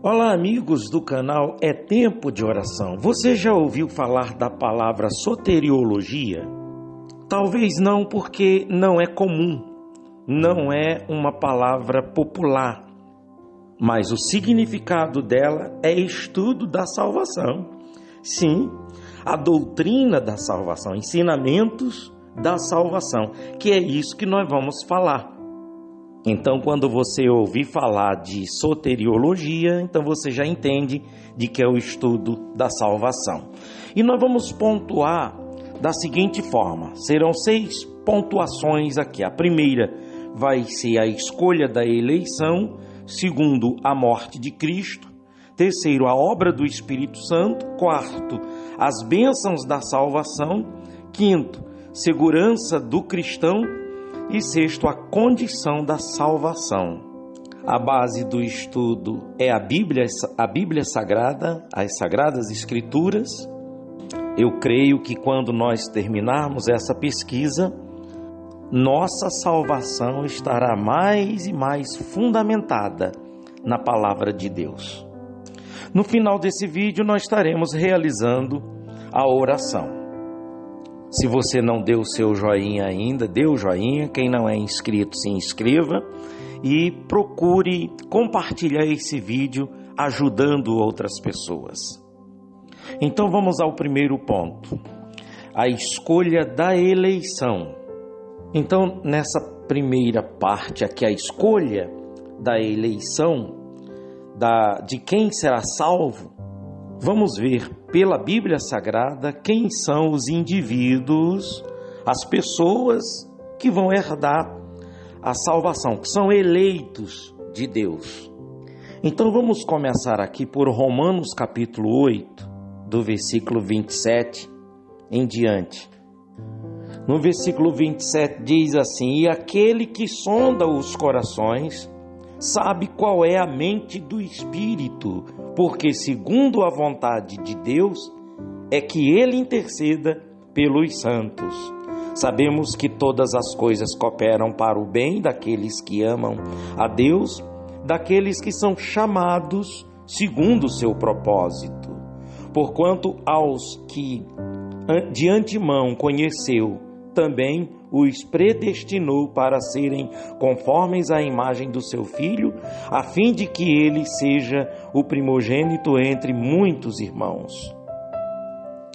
Olá, amigos do canal É Tempo de Oração. Você já ouviu falar da palavra soteriologia? Talvez não, porque não é comum, não é uma palavra popular, mas o significado dela é estudo da salvação. Sim, a doutrina da salvação, ensinamentos da salvação, que é isso que nós vamos falar. Então, quando você ouvir falar de soteriologia, então você já entende de que é o estudo da salvação. E nós vamos pontuar da seguinte forma: serão 6 pontuações aqui. A primeira vai ser a escolha da eleição, segundo, a morte de Cristo, terceiro, a obra do Espírito Santo, quarto, as bênçãos da salvação, quinto, segurança do cristão, e sexto, a condição da salvação. A base do estudo é a Bíblia Sagrada, as Sagradas Escrituras. Eu creio que quando nós terminarmos essa pesquisa, nossa salvação estará mais e mais fundamentada na Palavra de Deus. No final desse vídeo, nós estaremos realizando a oração. Se você não deu o seu joinha ainda, dê o joinha. Quem não é inscrito, se inscreva e procure compartilhar esse vídeo ajudando outras pessoas. Então vamos ao primeiro ponto, a escolha da eleição. Então nessa primeira parte aqui, a escolha da eleição, de quem será salvo, vamos ver pela Bíblia Sagrada quem são os indivíduos, as pessoas que vão herdar a salvação, que são eleitos de Deus. Então vamos começar aqui por Romanos capítulo 8, do versículo 27 em diante. No versículo 27 diz assim: "E aquele que sonda os corações sabe qual é a mente do Espírito, porque segundo a vontade de Deus é que ele interceda pelos santos. Sabemos que todas as coisas cooperam para o bem daqueles que amam a Deus, daqueles que são chamados segundo o seu propósito. Porquanto aos que de antemão conheceu, também os predestinou para serem conformes à imagem do seu Filho, a fim de que ele seja o primogênito entre muitos irmãos.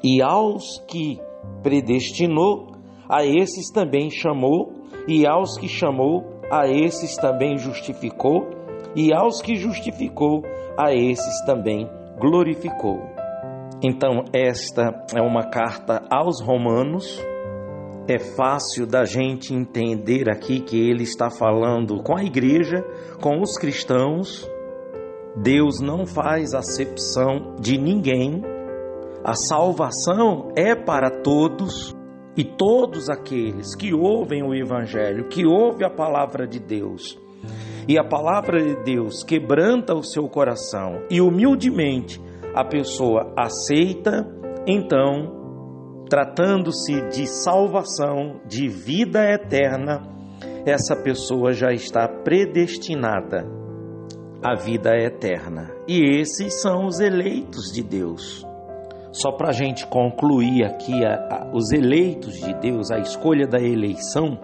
E aos que predestinou, a esses também chamou, e aos que chamou, a esses também justificou, e aos que justificou, a esses também glorificou." Então, esta é uma carta aos Romanos. É fácil da gente entender aqui que ele está falando com a igreja, com os cristãos. Deus não faz acepção de ninguém. A salvação é para todos, e todos aqueles que ouvem o Evangelho, que ouvem a palavra de Deus, e a palavra de Deus quebranta o seu coração, e humildemente a pessoa aceita, então, tratando-se de salvação, de vida eterna, essa pessoa já está predestinada à vida eterna. E esses são os eleitos de Deus. Só para a gente concluir aqui os eleitos de Deus, a escolha da eleição,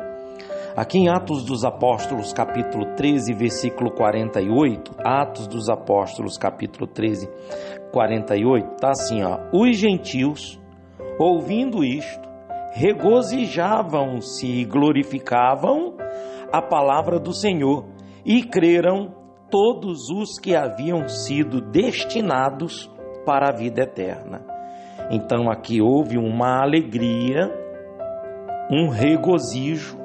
aqui em Atos dos Apóstolos, capítulo 13, versículo 48, Atos dos Apóstolos, capítulo 13, 48, está assim, ó: "Os gentios, ouvindo isto, regozijavam-se e glorificavam a palavra do Senhor, e creram todos os que haviam sido destinados para a vida eterna." Então aqui houve uma alegria, um regozijo,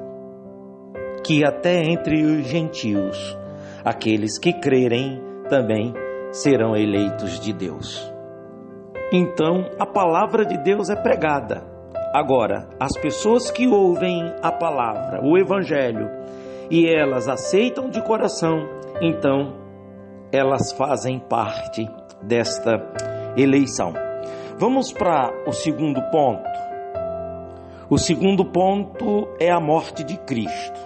que até entre os gentios, aqueles que crerem também serão eleitos de Deus. Então, a palavra de Deus é pregada. Agora, as pessoas que ouvem a palavra, o Evangelho, e elas aceitam de coração, então, elas fazem parte desta eleição. Vamos para o segundo ponto. O segundo ponto é a morte de Cristo.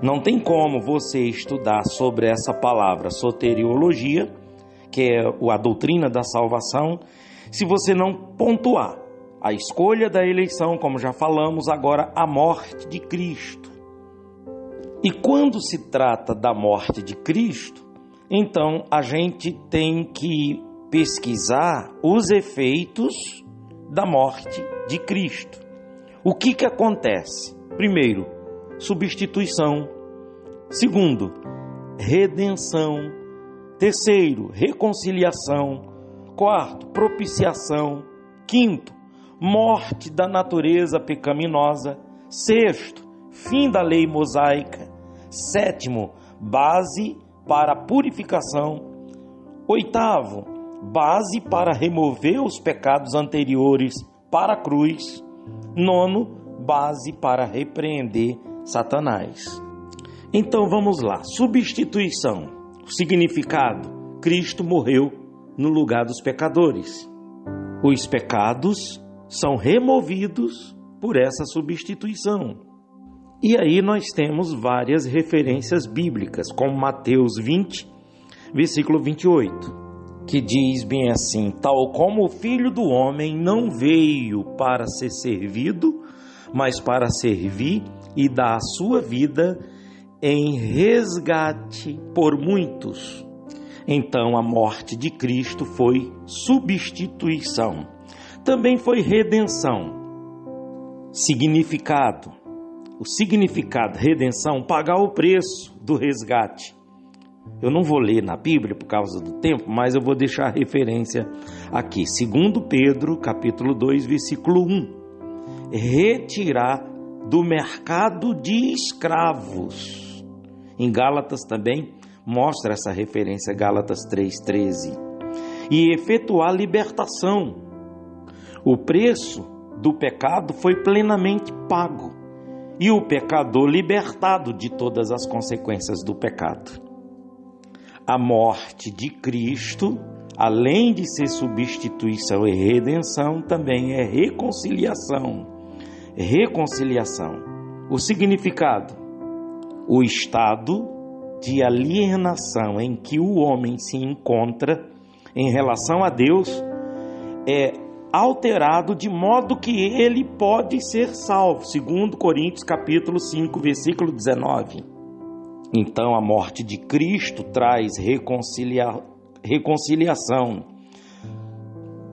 Não tem como você estudar sobre essa palavra soteriologia, que é a doutrina da salvação, se você não pontuar a escolha da eleição, como já falamos, agora a morte de Cristo. E quando se trata da morte de Cristo, então a gente tem que pesquisar os efeitos da morte de Cristo. O que acontece? Primeiro, substituição. Segundo, redenção. Terceiro, reconciliação. Quarto, propiciação. Quinto, morte da natureza pecaminosa. Sexto, fim da lei mosaica. Sétimo, base para a purificação. Oitavo, base para remover os pecados anteriores para a cruz. Nono, base para repreender Satanás. Então vamos lá. Substituição. O significado: Cristo morreu no lugar dos pecadores. Os pecados são removidos por essa substituição. E aí nós temos várias referências bíblicas, como Mateus 20, versículo 28, que diz bem assim: tal como o Filho do Homem não veio para ser servido, mas para servir e dar a sua vida em resgate por muitos. Então a morte de Cristo foi substituição. Também foi redenção. Significado. O significado, redenção, pagar o preço do resgate. Eu não vou ler na Bíblia por causa do tempo, mas eu vou deixar a referência aqui. 2 Pedro, capítulo 2, versículo 1. Retirar do mercado de escravos. Em Gálatas também mostra essa referência, Gálatas 3,13. E efetuar libertação. O preço do pecado foi plenamente pago e o pecador libertado de todas as consequências do pecado. A morte de Cristo, além de ser substituição e redenção, também é reconciliação. Reconciliação. O significado: o estado de alienação em que o homem se encontra em relação a Deus é alterado de modo que ele pode ser salvo. 2 Coríntios capítulo 5, versículo 19. Então a morte de Cristo traz reconciliação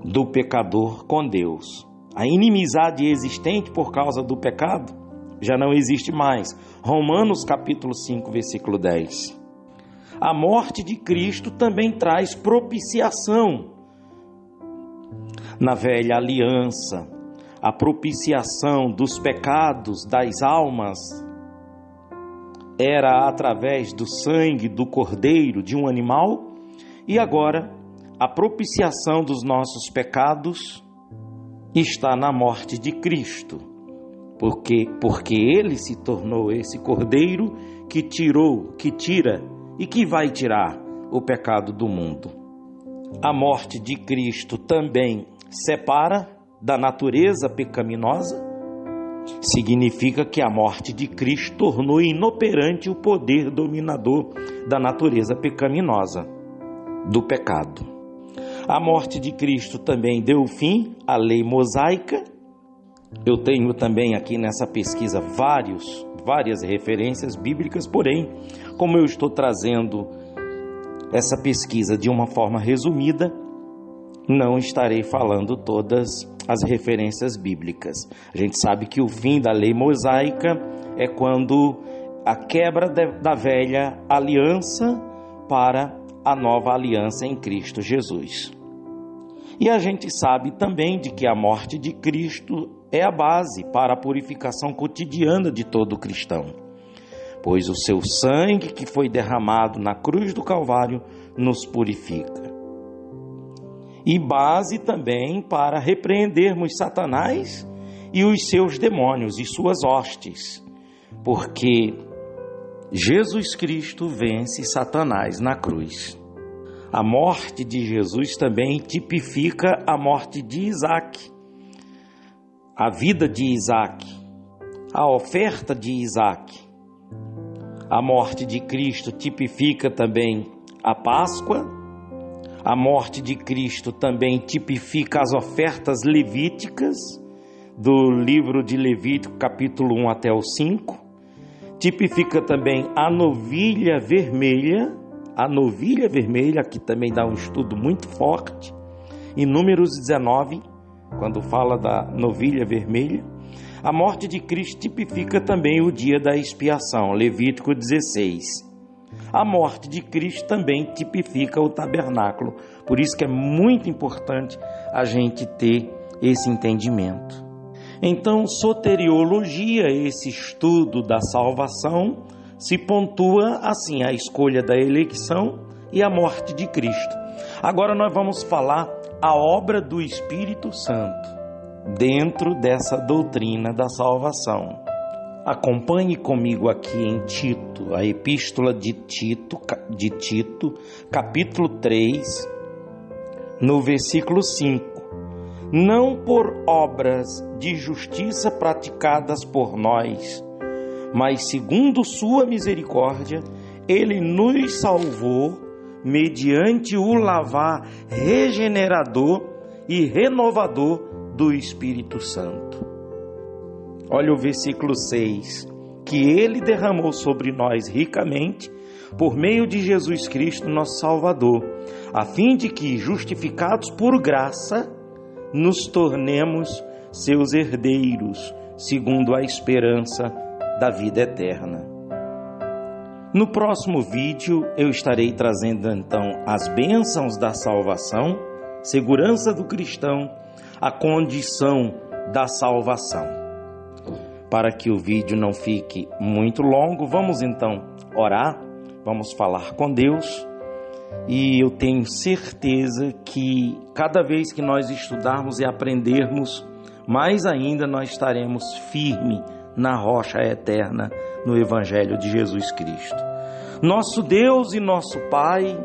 do pecador com Deus. A inimizade existente por causa do pecado já não existe mais. Romanos capítulo 5, versículo 10. A morte de Cristo também traz propiciação. Na velha aliança, a propiciação dos pecados das almas era através do sangue do cordeiro de um animal, e agora a propiciação dos nossos pecados está na morte de Cristo, porque ele se tornou esse cordeiro que tira e que vai tirar o pecado do mundo. A morte de Cristo também separa da natureza pecaminosa. Significa que a morte de Cristo tornou inoperante o poder dominador da natureza pecaminosa, do pecado. A morte de Cristo também deu fim à lei mosaica. Eu tenho também aqui nessa pesquisa várias referências bíblicas, porém, como eu estou trazendo essa pesquisa de uma forma resumida, não estarei falando todas as referências bíblicas. A gente sabe que o fim da lei mosaica é quando a quebra da velha aliança para a nova aliança em Cristo Jesus. E a gente sabe também de que a morte de Cristo é a base para a purificação cotidiana de todo cristão, pois o seu sangue que foi derramado na cruz do Calvário nos purifica. E base também para repreendermos Satanás e os seus demônios e suas hostes, porque Jesus Cristo vence Satanás na cruz. A morte de Jesus também tipifica a morte de Isaac, a vida de Isaac, a oferta de Isaac. A morte de Cristo tipifica também a Páscoa, A morte de Cristo também tipifica as ofertas levíticas, do livro de Levítico, capítulo 1 até o 5. Tipifica também a novilha vermelha, que também dá um estudo muito forte, em Números 19, quando fala da novilha vermelha. A morte de Cristo tipifica também o dia da expiação, Levítico 16. A morte de Cristo também tipifica o tabernáculo. Por isso que é muito importante a gente ter esse entendimento. Então, soteriologia, esse estudo da salvação, se pontua assim: a escolha da eleição e a morte de Cristo. Agora nós vamos falar a obra do Espírito Santo dentro dessa doutrina da salvação. Acompanhe comigo aqui em Tito, a epístola de Tito, capítulo 3, no versículo 5. Não por obras de justiça praticadas por nós, mas segundo sua misericórdia, ele nos salvou mediante o lavar regenerador e renovador do Espírito Santo. Olha o versículo 6, que ele derramou sobre nós ricamente, por meio de Jesus Cristo, nosso Salvador, a fim de que, justificados por graça, nos tornemos seus herdeiros, segundo a esperança da vida eterna. No próximo vídeo, eu estarei trazendo então as bênçãos da salvação, segurança do cristão, a condição da salvação. Para que o vídeo não fique muito longo, vamos então orar, vamos falar com Deus, e eu tenho certeza que cada vez que nós estudarmos e aprendermos, mais ainda nós estaremos firmes na rocha eterna, no Evangelho de Jesus Cristo. Nosso Deus e nosso Pai,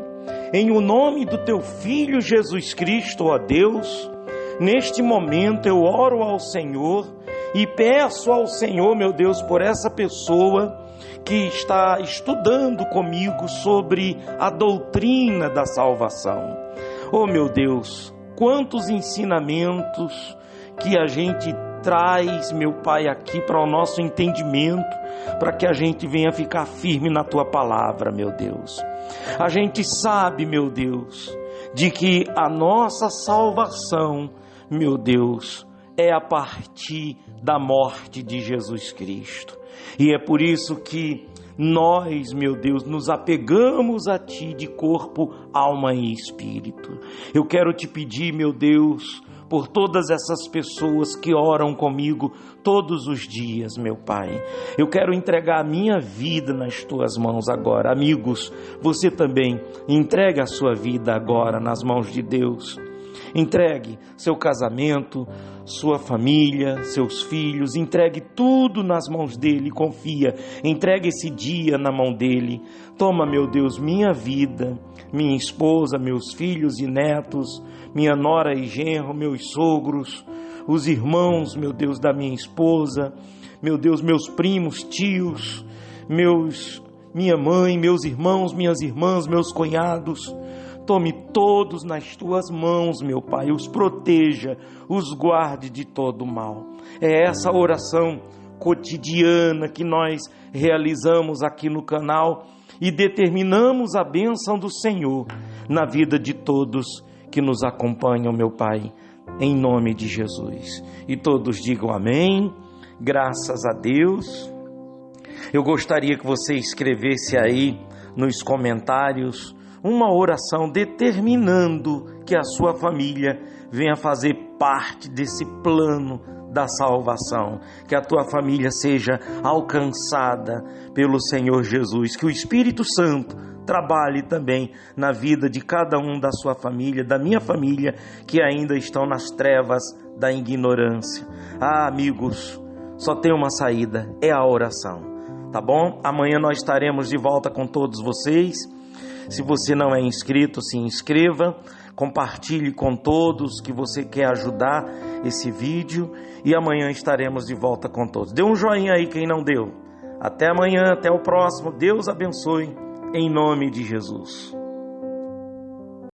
em o nome do Teu Filho Jesus Cristo, ó Deus, neste momento eu oro ao Senhor e peço ao Senhor, meu Deus, por essa pessoa que está estudando comigo sobre a doutrina da salvação. Oh, meu Deus, quantos ensinamentos que a gente traz, meu Pai, aqui para o nosso entendimento, para que a gente venha ficar firme na Tua palavra, meu Deus. A gente sabe, meu Deus, de que a nossa salvação, meu Deus, é a partir da morte de Jesus Cristo. E é por isso que nós, meu Deus, nos apegamos a Ti de corpo, alma e espírito. Eu quero Te pedir, meu Deus, por todas essas pessoas que oram comigo todos os dias, meu Pai. Eu quero entregar a minha vida nas Tuas mãos agora. Amigos, você também entregue a sua vida agora nas mãos de Deus. Entregue seu casamento, sua família, seus filhos, entregue tudo nas mãos dele, confia, entregue esse dia na mão dele. Toma, meu Deus, minha vida, minha esposa, meus filhos e netos, minha nora e genro, meus sogros, os irmãos, meu Deus, da minha esposa, meu Deus, meus primos, tios, minha mãe, meus irmãos, minhas irmãs, meus cunhados. Tome todos nas Tuas mãos, meu Pai, os proteja, os guarde de todo mal. É essa oração cotidiana que nós realizamos aqui no canal e determinamos a bênção do Senhor na vida de todos que nos acompanham, meu Pai, em nome de Jesus. E todos digam amém, graças a Deus. Eu gostaria que você escrevesse aí nos comentários uma oração determinando que a sua família venha fazer parte desse plano da salvação, que a tua família seja alcançada pelo Senhor Jesus, que o Espírito Santo trabalhe também na vida de cada um da sua família, da minha família, que ainda estão nas trevas da ignorância. Ah, amigos, só tem uma saída, é a oração, tá bom? Amanhã nós estaremos de volta com todos vocês. Se você não é inscrito, se inscreva, compartilhe com todos que você quer ajudar esse vídeo e amanhã estaremos de volta com todos. Dê um joinha aí quem não deu. Até amanhã, até o próximo. Deus abençoe em nome de Jesus.